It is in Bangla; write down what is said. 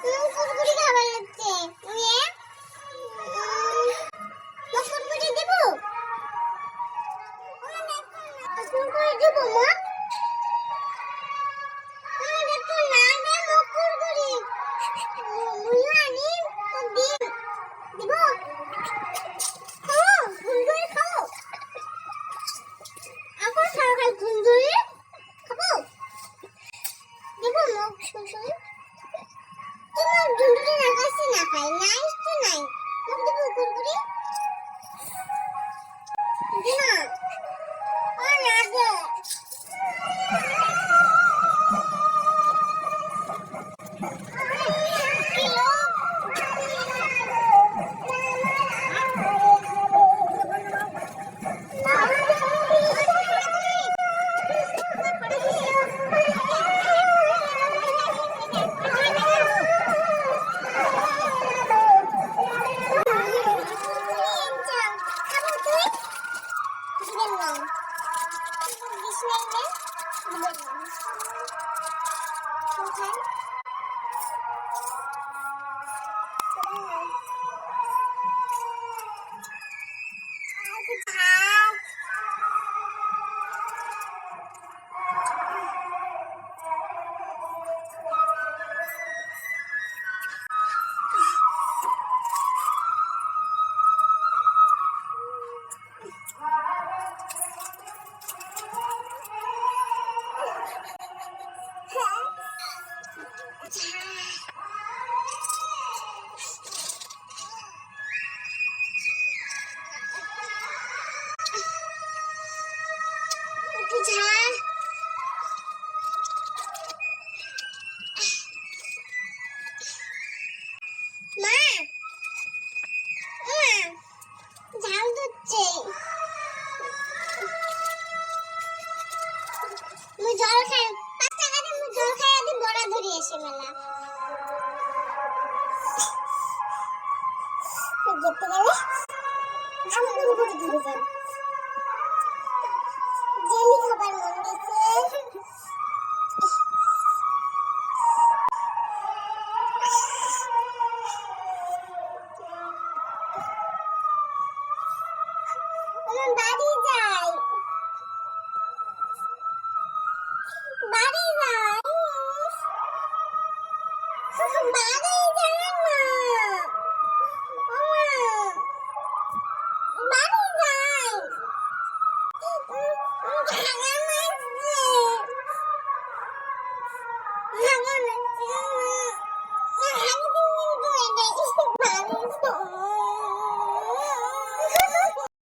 কুরকুরি খাবার লাগছে কুরকুরি দেব কুরকুরি দেব মা দেখো না দেব কুরকুরি মুলানি তো দিন দেব খাও কুরকুরি খাও এখন সকাল কুরকুরি খাবো দেব মা শুশুই তোমার কুরকুরি না কাছে না খাই নাই তো নাই মুখ দেব কুরকুরি না ও লাগে জল খাই 5 টাকা দিয়ে জল খাই আদি বড়া ধরি এসে মেলা যেতে গেলে আমি পুরোপুরি ধরে যাই জেলি খাবার মন গেছে আমার বাড়ি যাই বাড়ি যাই বাড়ি যাই না বাড়ি যাই